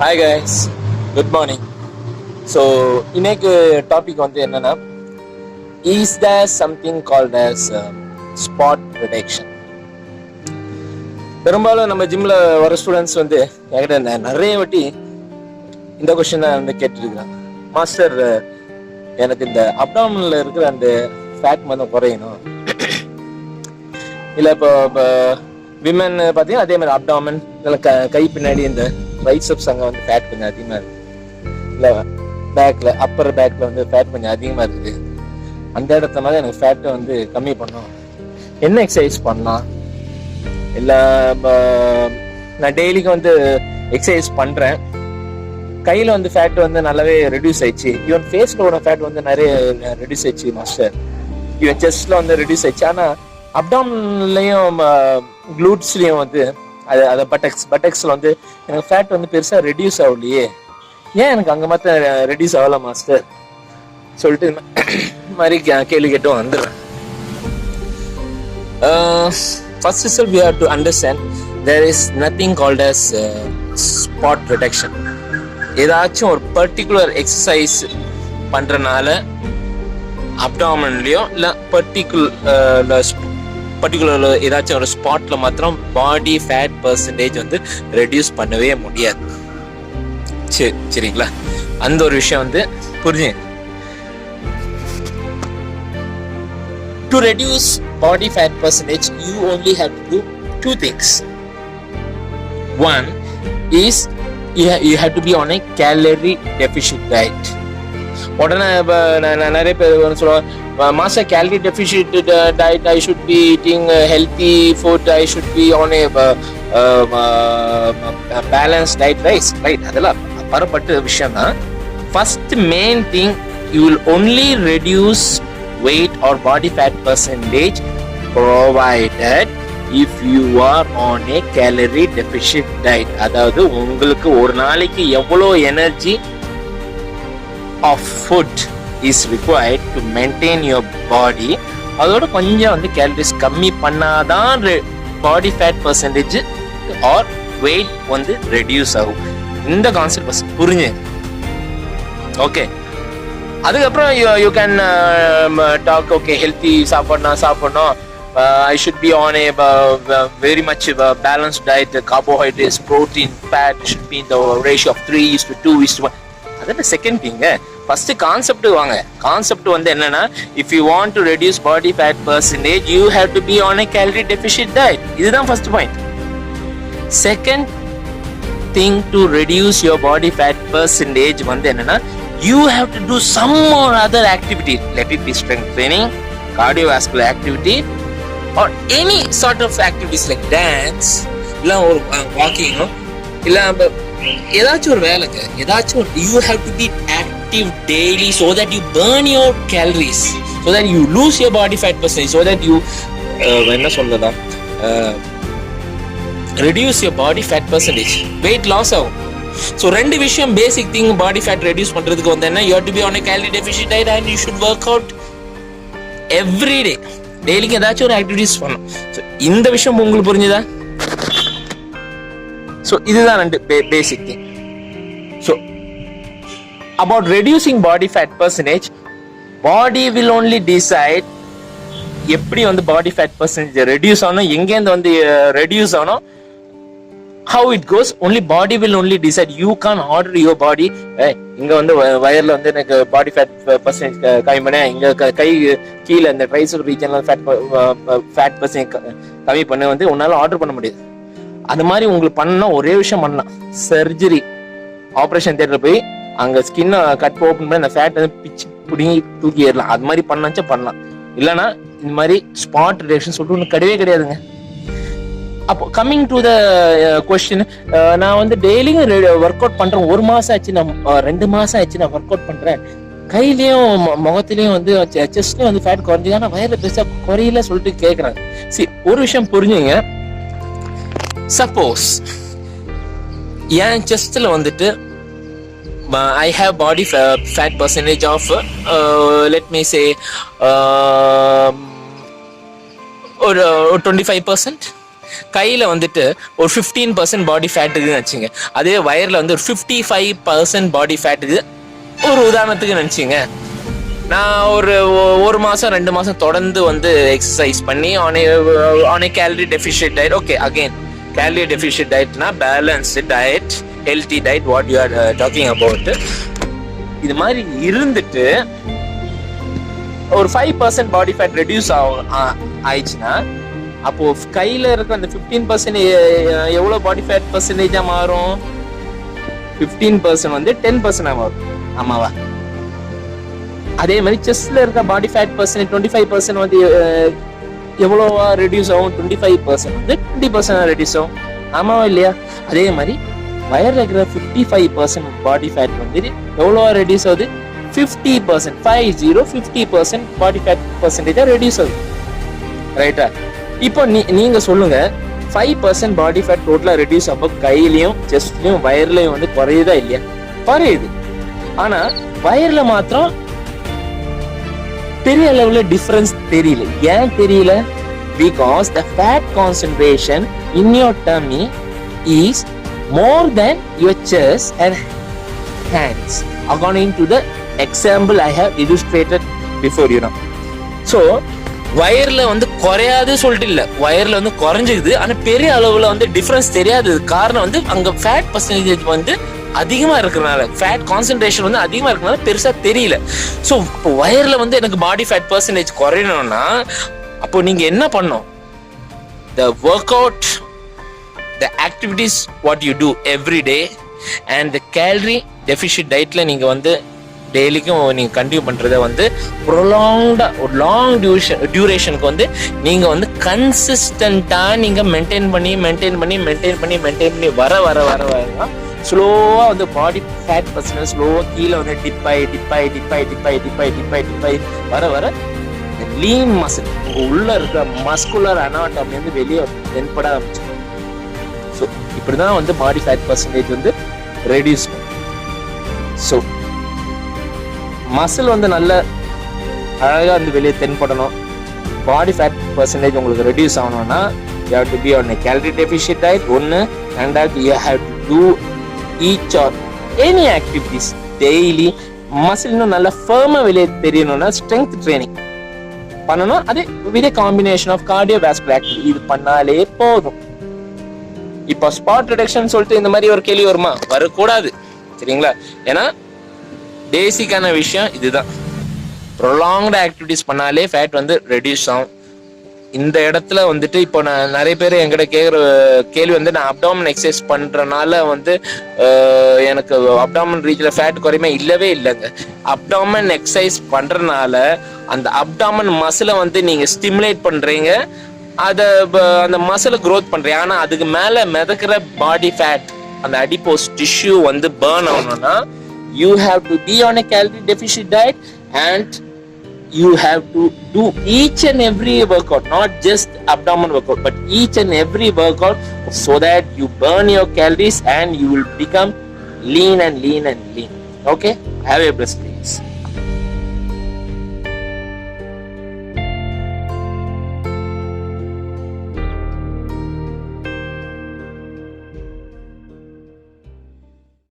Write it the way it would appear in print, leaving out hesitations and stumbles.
Hi guys, good morning. So இன்னைக்கு topic வந்து என்னன்னா, is there something called as spot reduction. பெரும்பாலும் நம்ம ஜிம்ல வர ஸ்டூடெண்ட்ஸ் வந்து என்கிட்ட நிறைய வாட்டி இந்த கொஸ்டின் தான் வந்து கேட்டுருக்காங்க. மாஸ்டர், எனக்கு இந்த அப்டாமினில் இருக்கிற அந்த ஃபேட் வந்து குறையணும், இல்லை இப்போ விமன் பார்த்தீங்கன்னா அதே மாதிரி அப்டாமன் இல்லை கை பின்னாடி இந்த பைசெப்ஸ் அங்கே வந்து ஃபேட் கொஞ்சம் அதிகமாக இருக்குது, இல்லை பேக்கில் அப்பர் பேக்கில் வந்து ஃபேட் கொஞ்சம் அதிகமாக இருக்குது, அந்த இடத்த மாதிரி எனக்கு ஃபேட்டை வந்து கம்மி பண்ணணும், என்ன எக்ஸசைஸ் பண்ணலாம், இல்லை நான் டெய்லிக்கு வந்து எக்ஸசைஸ் பண்ணுறேன், கையில் வந்து ஃபேட் வந்து நல்லாவே ரெடியூஸ் ஆயிடுச்சு, ஈவன் ஃபேஸில் ஃபேட் வந்து நிறைய ரெடியூஸ் ஆயிடுச்சு மாஸ்டர், ஈவன் செஸ்ட்டில் வந்து ரெடியூஸ் ஆயிடுச்சு, ஆனால் அப்டாம்லையும் க்ளூட்ஸ்லையும் வந்து அது பட்டெக்ஸில் வந்து எனக்கு ஃபேட் வந்து பெருசாக ரெடியூஸ் ஆகலையே, ஏன் எனக்கு அங்கே மாத்திரம் ரெடியூஸ் ஆகல மாஸ்டர் சொல்லிட்டு மாதிரி கேள்வி கேட்டும் வந்துடுறேன். First of all we have to understand there is nothing called as spot reduction. ஏதாச்சும் ஒரு பர்டிகுலர் எக்ஸசைஸ் பண்ணுறனால அப்டாமன்லையோ இல்லை பர்டிகுலர் ஏதாச்சும் ஒரு ஸ்பாட்ல மாத்திரம் பாடி ஃபேட் பர்சன்டேஜ் வந்து ரெடியூஸ் பண்ணவே முடியாது. சரிங்களா, அந்த ஒரு விஷயம் வந்து புரிஞ்சுங்க. To reduce body fat percentage, you only have to do two things. One is you have to be on a calorie deficit diet. உடனே நிறைய பேர் சொல்லுவாங்க, master calorie deficit diet, I should be eating healthy food, I should be on a balance diet. Right, அதெல்லாம் பரப்பட்ட விஷயம் தான். First main thing, you will only reduce weight or body fat percentage provided if you are on a calorie deficit diet. அதாவது உங்களுக்கு ஒரு நாளைக்கு எவ்வளோ energy of food is required to maintain your body, அதோட கொஞ்சம் வந்து கேலரிஸ் கம்மி பண்ணாதான் body fat percentage or weight வந்து ரெடியூஸ் ஆகும். இந்த கான்செப்ட் புரிஞ்சு ஓகே. அதுக்கப்புறம் you can talk, okay healthy சாப்பிடணும், I should be on a very much balanced diet, carbohydrates, protein, fat should be in the ratio of 3:2:1. அதான் second thing. First concept வாங்க. Concept வந்து என்னன்னா, if you want to reduce body fat percentage you have to be on a calorie deficit diet. இதுதான் first point. Second thing to reduce your body fat percentage வந்து என்னன்னா, you have to do some or other activity, let it be strength training, cardiovascular activity or any sort of activities like dance, இல்லை ஒரு வாக்கிங்கோ, இல்லை ஏதாச்சும் ஒரு வேலைங்க, ஏதாச்சும் ஒரு you have to be active daily so that you burn your calories, so that you lose your body fat percentage, so that you என்ன சொல்றதா reduce your body fat percentage, weight loss ஆகும். ஸோ ரெண்டு விஷயம் basic thing body fat reduce பண்றதுக்கு வந்து என்ன, you have to be on a calorie deficit diet and you should work out every day. டெய்லிக்கு ஏதாச்சும் ஒரு ஆக்டிவிட்டிஸ் பண்ணணும். ஸோ இந்த விஷயம் உங்களுக்கு புரிஞ்சுதா? ஸோ இதுதான் ரெண்டு basic thing. So about reducing body fat percentage, body will only decide எப்படி வந்து பாடி ஃபேட் பர்சன்டேஜ் ரெடியூஸ் ஆகணும், எங்கேருந்து வந்து ரெடியூஸ் ஆகணும், how it goes, only body will only decide. You can order your body, இங்க வந்து வயர்ல வந்து எனக்கு பாடி ஃபேட் பர்சன்டேஜ் கம்மி பண்ண, இங்க கை கீழே இந்த ட்ரைசெப்ஸ் ரீஜன்ல ஃபேட் பர்சன்டேஜ் கம்மி பண்ண வந்து உன்னால ஆர்டர் பண்ண முடியாது. அது மாதிரி உங்களுக்கு பண்ணா ஒரே விஷயம் பண்ணலாம், சர்ஜரி, ஆப்ரேஷன் தியேட்டர் போய் அங்க ஸ்கின்னை கட் ஓப்பன் பண்ணி அந்த ஃபேட் வந்து பிச்சு பிடிங்கி தூக்கி ஏறலாம். அது மாதிரி பண்ணாச்சா பண்ணலாம், இல்லைன்னா இந்த மாதிரி ஸ்பாட் ரிடக்ஷன் சொல்லிட்டு ஒன்று கிடையாதுங்க. அப்போ கம்மிங் டு த கொஸ்டின், நான் வந்து டெய்லியும் ஒர்க் அவுட் பண்றேன், 1 மாசம் ஆச்சு, நான் 2 மாசம் ஆச்சு நான் ஒர்க் அவுட் பண்றேன், கையிலயும் முகத்திலயும் வந்து செஸ்ட்லயும் வந்து ஃபேட் குறைஞ்சுது, ஆனா வயர்ல பெருசா குறையில சொல்லிட்டு கேட்கறாங்க. சரி, ஒரு விஷயம் புரிஞ்சுங்க. சப்போஸ் என் செஸ்ட்ல வந்துட்டு I have body fat percentage of let me say or 25%, கையில வந்துட்டு ஒரு 15% பாடி ஃபேட் இருக்குன்னு வச்சுங்க, அதே வயர்ல வந்து ஒரு 55% பாடி ஃபேட் இது. ஒரு உதாரணத்துக்கு நினைச்சிங்க, நான் ஒரு மாசம் 2 மாசம் தொடர்ந்து வந்து எக்ஸசைஸ் பண்ணி on calorie deficient diet. Okay, again calorie deficient டயட்னா balanced diet, healthy diet, what you are talking about. இது மாதிரி இருந்துட்டு ஒரு 5% பாடி ஃபேட் ரெடியூஸ் ஆயிடுச்சுன்னா, அப்போ கையில இருக்கிற அந்த 15% எவ்வளவு பாடி ஃபேட் பர்சன்டேஜா மாறும்? 15% வந்து 10% மாறும். ஆமாவா? அதே மாதிரி செஸ்ட்ல இருக்க பாடி ஃபேட் பர்சன்டேஜ் 25% வந்து எவ்வளவா ரெடியூஸ் ஆகும்? 25% வந்து 20% ரெடியூஸ் ஆகும். ஆமாவா இல்லையா? அதே மாதிரி வயர்ல இருக்கிற 55% பாடி ஃபேட் வந்து எவ்வளவா ரெடியூஸ் ஆகுது? 50%, 50% பாடி ஃபேட் பர்சன்டேஜா ரெடியூஸ் ஆகுது. ரைட்டா? இப்போ நீங்க சொல்லுங்க, 5% பாடி ஃபேட் டோட்டலா ரெடியூஸ் அப்போ கையிலயும் செஸ்ட்லயும் வயர்லயும் வந்து குறையுதா இல்லையா? குறையுது. ஆனா வயர்ல மாத்திரம் பெரிய அளவுல டிஃபரன்ஸ் தெரியல. ஏன் தெரியல? Because the fat concentration in your tummy is more than your chest and hands, according to the example I have illustrated before, you know. So வயர்ல வந்து குறையாது சொல்லிட்டு இல்ல, வயர்ல வந்து குறைஞ்சிக்குது, ஆனா பெரிய அளவுல வந்து டிஃபரன்ஸ் தெரியாது. காரணம் வந்து அங்க ஃபேட் பர்சன்டேஜ் வந்து அதிகமா இருக்கிறனால, ஃபேட் கான்சென்ட்ரேஷன் வந்து அதிகமா இருக்கிறனால பெருசா தெரியல. ஸோ இப்போ வயர்ல வந்து எனக்கு பாடி ஃபேட் பர்சன்டேஜ் குறையணும்னா அப்போ நீங்க என்ன பண்ணும்? The workout, the activities what you do every day and the calorie deficit dietல நீங்க வந்து டெய்லிக்கும் நீங்க கண்டினியூ பண்றதை வந்து ப்ரொலாங்டா ஒரு லாங் டியூரேஷனுக்கு வந்து நீங்க வந்து கன்சிஸ்டண்டா நீங்க மெயின்டைன் பண்ணி வர ஸ்லோவா வந்து பாடி ஃபேட் பர்சன்டேஜ் ஸ்லோவா கீழே வந்து டிப்பாய் வர லீன் மசில் உள்ள இருக்க மஸ்குலர் அனாட்டமி வந்து வெளியே தென்பட ஆரம்பிச்சு. ஸோ இப்படிதான் வந்து பாடி ஃபேட் பர்சன்டேஜ் வந்து ரெடியூஸ் பண்ணும். ஸோ மசில் வந்து நல்ல அழகா வந்து வெளியே தென்படணும். பாடி ஃபேட் பர்சன்டேஜ் உங்களுக்கு ரெடியூஸ் ஆகணும்னா you have to be on a calorie deficient diet. ஒன்று, ரெண்டாவது you have to do each or any activities daily. Muscle இன்னும் நல்ல ஃபர்மா வெளியே தெரியணும்னா ஸ்ட்ரென்த் ட்ரைனிங் பண்ணணும். அது with combination of cardiovascular activity இது பண்ணாலே போதும். இப்போ ஸ்பாட் ரிடக்ஷன் சொல்லிட்டு இந்த மாதிரி ஒரு கேள்வி வருமா? வரக்கூடாது, சரிங்களா? ஏன்னா பேசிக்கான விஷயம் இதுதான். ப்ரொலாங்டு ஆக்டிவிட்டிஸ் பண்ணாலே ஃபேட் வந்து ரெடியூஸ் ஆகும். இந்த இடத்துல வந்துட்டு இப்போ நான் நிறைய பேர் என்கிட்ட கேட்குற கேள்வி வந்து, நான் அப்டாமன் எக்ஸசைஸ் பண்றதுனால வந்து எனக்கு அப்டாமன் ரீஜில் ஃபேட் குறையுமே? இல்லவே இல்லைங்க. அப்டாமன் எக்ஸசைஸ் பண்றதுனால அந்த அப்டாமன் மசிலை வந்து நீங்க ஸ்டிமுலேட் பண்றீங்க, அந்த மசிலை க்ரோத் பண்றீங்க. ஆனா அதுக்கு மேல மிதக்கிற பாடி ஃபேட், அந்த அடிபோஸ் டிஷ்யூ வந்து பர்ன் ஆகணும்னா you have to be on a calorie deficient diet and you have to do each and every workout, not just abdomen workout, but each and every workout, so that you burn your calories and you will become lean. Okay, have a blessed day.